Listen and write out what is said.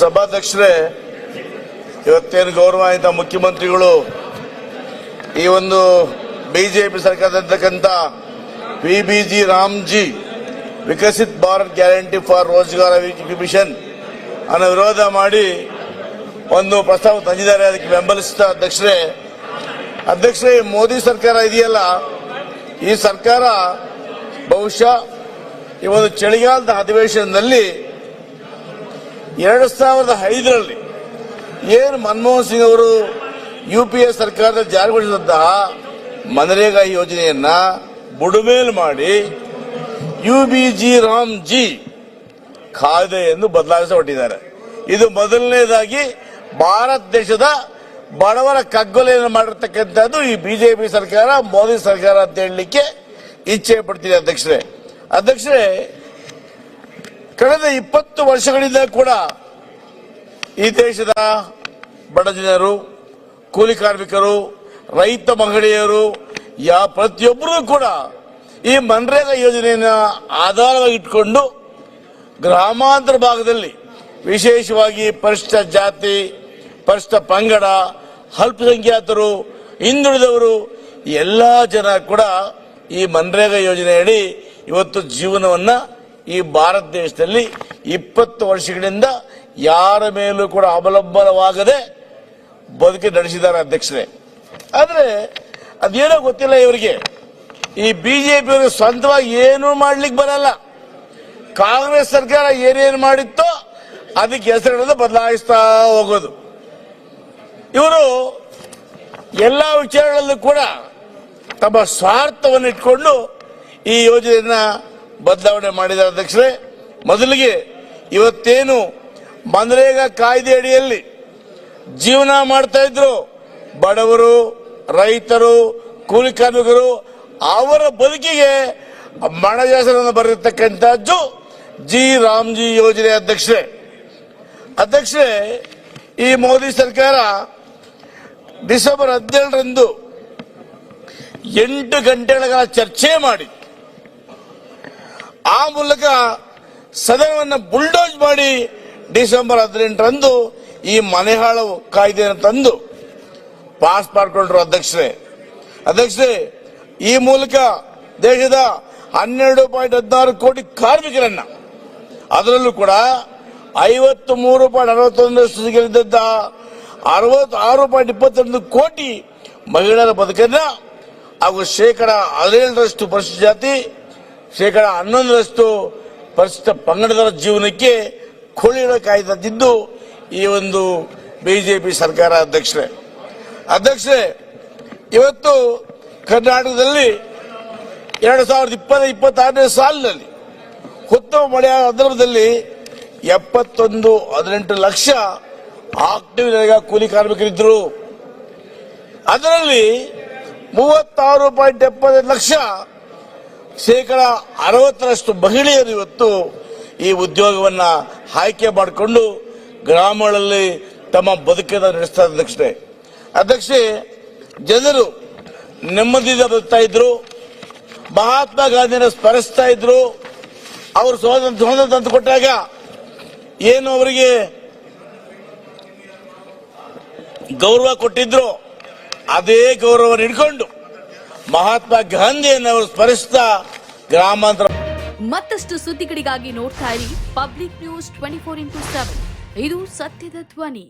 ಸಭಾಧ್ಯಕ್ಷರೇ, ಇವತ್ತೇನು ಗೌರವಾನ್ವಿತ ಮುಖ್ಯಮಂತ್ರಿಗಳು ಈ ಒಂದು ಬಿಜೆಪಿ ಸರ್ಕಾರದಲ್ಲಿರ್ತಕ್ಕಂಥ VBG Ramji Viksit Bharat guarantee for Rozgar mission ಅನ್ನು ವಿರೋಧ ಮಾಡಿ ಒಂದು ಪ್ರಸ್ತಾವ ತಂದಿದ್ದಾರೆ. ಅದಕ್ಕೆ ಬೆಂಬಲಿಸಿದ ಅಧ್ಯಕ್ಷರೇ ಮೋದಿ ಸರ್ಕಾರ ಇದೆಯಲ್ಲ, ಈ ಸರ್ಕಾರ ಬಹುಶಃ ಈ ಒಂದು ಚಳಿಗಾಲದ ಅಧಿವೇಶನದಲ್ಲಿ 2005ರಲ್ಲಿ ಏನು ಮನಮೋಹನ್ ಸಿಂಗ್ ಅವರು ಯುಪಿಎ ಸರ್ಕಾರದ ಜಾರಿಗೊಳಿಸಿದಂತಹ ಮನರೇಗಾ ಯೋಜನೆಯನ್ನ ಬುಡಮೇಲು ಮಾಡಿ ಯುಬಿಜಿ ರಾಮ್ಜಿ ಕಾಯ್ದೆಯನ್ನು ಬದಲಾಯಿಸ ಹೊರಟಿದ್ದಾರೆ. ಇದು ಮೊದಲನೇದಾಗಿ ಭಾರತ ದೇಶದ ಬಡವರ ಕಗ್ಗೊಲೆಯನ್ನು ಮಾಡಿರ್ತಕ್ಕಂಥದ್ದು ಈ ಬಿಜೆಪಿ ಸರ್ಕಾರ, ಮೋದಿ ಸರ್ಕಾರ ಅಂತ ಹೇಳಲಿಕ್ಕೆ ಇಚ್ಛೆ ಪಡ್ತಿದೆ. ಅಧ್ಯಕ್ಷರೇ, ಕಳೆದ 20 ವರ್ಷಗಳಿಂದ ಕೂಡ ಈ ದೇಶದ ಬಡ ಜನರು, ಕೂಲಿ ಕಾರ್ಮಿಕರು, ರೈತ ಮಹಿಳೆಯರು ಪ್ರತಿಯೊಬ್ಬರೂ ಕೂಡ ಈ ಮನ್ರೇಗಾ ಯೋಜನೆಯನ್ನು ಆಧಾರವಾಗಿ ಇಟ್ಕೊಂಡು ಗ್ರಾಮಾಂತರ ಭಾಗದಲ್ಲಿ ವಿಶೇಷವಾಗಿ ಪರಿಶಿಷ್ಟ ಜಾತಿ, ಪರಿಶಿಷ್ಟ ಪಂಗಡ, ಅಲ್ಪಸಂಖ್ಯಾತರು, ಹಿಂದುಳಿದವರು ಎಲ್ಲ ಜನ ಕೂಡ ಈ ಮನ್ರೇಗಾ ಯೋಜನೆಯಡಿ ಇವತ್ತು ಜೀವನವನ್ನ ಈ ಭಾರತ ದೇಶದಲ್ಲಿ 20 ವರ್ಷಗಳಿಂದ ಯಾರ ಮೇಲೂ ಕೂಡ ಅವಲಂಬನವಾಗದೆ ಬದುಕಿ ನಡೆಸಿದ್ದಾರೆ. ಅಧ್ಯಕ್ಷರೇ, ಆದ್ರೆ ಅದೇನೋ ಗೊತ್ತಿಲ್ಲ ಇವರಿಗೆ. ಈ ಬಿಜೆಪಿಯವರಿಗೆ ಸ್ವಂತವಾಗಿ ಏನೂ ಮಾಡ್ಲಿಕ್ಕೆ ಬರಲ್ಲ. ಕಾಂಗ್ರೆಸ್ ಸರ್ಕಾರ ಏನೇನು ಮಾಡಿತ್ತೋ ಅದಕ್ಕೆ ಹೆಸರುಗಳನ್ನು ಬದಲಾಯಿಸ್ತಾ ಹೋಗೋದು. ಇವರು ಎಲ್ಲ ವಿಚಾರಗಳಲ್ಲೂ ಕೂಡ ತಮ್ಮ ಸ್ವಾರ್ಥವನ್ನು ಇಟ್ಕೊಂಡು ಈ ಯೋಜನೆಯನ್ನ ಬದಲಾವಣೆ ಮಾಡಿದ್ದಾರೆ. ಅಧ್ಯಕ್ಷರೇ, ಮೊದಲಿಗೆ ಇವತ್ತೇನು ಮನ್ರೇಗಾ ಕಾಯ್ದೆ ಅಡಿಯಲ್ಲಿ ಜೀವನ ಮಾಡ್ತಾ ಇದ್ರು ಬಡವರು, ರೈತರು, ಕೂಲಿ ಕಾರ್ಮಿಕರು, ಅವರ ಬದುಕಿಗೆ ಮಣಜಾಸನವನ್ನು ಬರೆದಿರ್ತಕ್ಕಂಥದ್ದು ಜಿ ರಾಮ್ಜಿ ಯೋಜನೆ. ಅಧ್ಯಕ್ಷರೇ, ಈ ಮೋದಿ ಸರ್ಕಾರ ಡಿಸೆಂಬರ್ 17ರಂದು 8 ಗಂಟೆಗಳ ಚರ್ಚೆ ಮಾಡಿ ಆ ಮೂಲಕ ಸದನವನ್ನು ಬುಲ್ಡೋಜ್ ಮಾಡಿ ಡಿಸೆಂಬರ್ 18ರಂದು ಈ ಮನೆಹಾಳು ಕಾಯ್ದೆಯನ್ನು ತಂದು ಪಾಸ್ ಮಾಡಿಕೊಂಡ್ರು. ಅಧ್ಯಕ್ಷರೇ, ಈ ಮೂಲಕ ದೇಶದ 12.16 ಕೋಟಿ ಕಾರ್ಮಿಕರನ್ನ, ಅದರಲ್ಲೂ ಕೂಡ 53.61 ಸಿಗಲಿದ್ದ 66.22 ಕೋಟಿ ಮಹಿಳೆಯರ ಬದುಕನ್ನ ಹಾಗೂ 17% ಪರಿಶಿಷ್ಟ ಜಾತಿ, 11% ಪರಿಶಿಷ್ಟ ಪಂಗಡದವರ ಜೀವನಕ್ಕೆ ಕೊಳ್ಳಿಡ ಕಾಯ್ದಿದ್ದು ಈ ಒಂದು ಬಿಜೆಪಿ ಸರ್ಕಾರ. ಅಧ್ಯಕ್ಷರೇ, ಇವತ್ತು ಕರ್ನಾಟಕದಲ್ಲಿ 2020-26ನೇ ಸಾಲಿನಲ್ಲಿ ಉತ್ತಮ ಮಳೆಯ ಸಂದರ್ಭದಲ್ಲಿ 18 ಲಕ್ಷ ಆಕ್ಟಿವ್ ಕೂಲಿ ಕಾರ್ಮಿಕರಿದ್ದರು. ಅದರಲ್ಲಿ 36.75 ಲಕ್ಷ 60% ಮಹಿಳೆಯರು ಇವತ್ತು ಈ ಉದ್ಯೋಗವನ್ನ ಆಯ್ಕೆ ಮಾಡಿಕೊಂಡು ಗ್ರಾಮಗಳಲ್ಲಿ ತಮ್ಮ ಬದುಕನ್ನು ನಡೆಸ್ತಾರೆ. ಅಧ್ಯಕ್ಷರೇ, ಜನರು ನೆಮ್ಮದಿಯಿಂದ ಬದುಕ್ತಾ ಇದ್ರು, ಮಹಾತ್ಮ ಗಾಂಧಿನ ಸ್ಮರಿಸ್ತಾ ಇದ್ರು. ಅವರು ಸ್ವಾತಂತ್ರ್ಯ ತಂದು ಕೊಟ್ಟಾಗ ಏನು ಅವರಿಗೆ ಗೌರವ ಕೊಟ್ಟಿದ್ರು, ಅದೇ ಗೌರವವನ್ನು ಇಟ್ಕೊಂಡು ಮಹಾತ್ಮ ಗಾಂಧಿಯನ್ನು ಅವರು ಸ್ಮರಿಸ್ತಾ ಗ್ರಾಮಾಂತರ. ಮತ್ತಷ್ಟು ಸುದ್ದಿಗಳಿಗಾಗಿ ನೋಡ್ತಾ ಇರಿ ಪಬ್ಲಿಕ್ ನ್ಯೂಸ್ 24x7. ಇದು ಸತ್ಯದ ಧ್ವನಿ.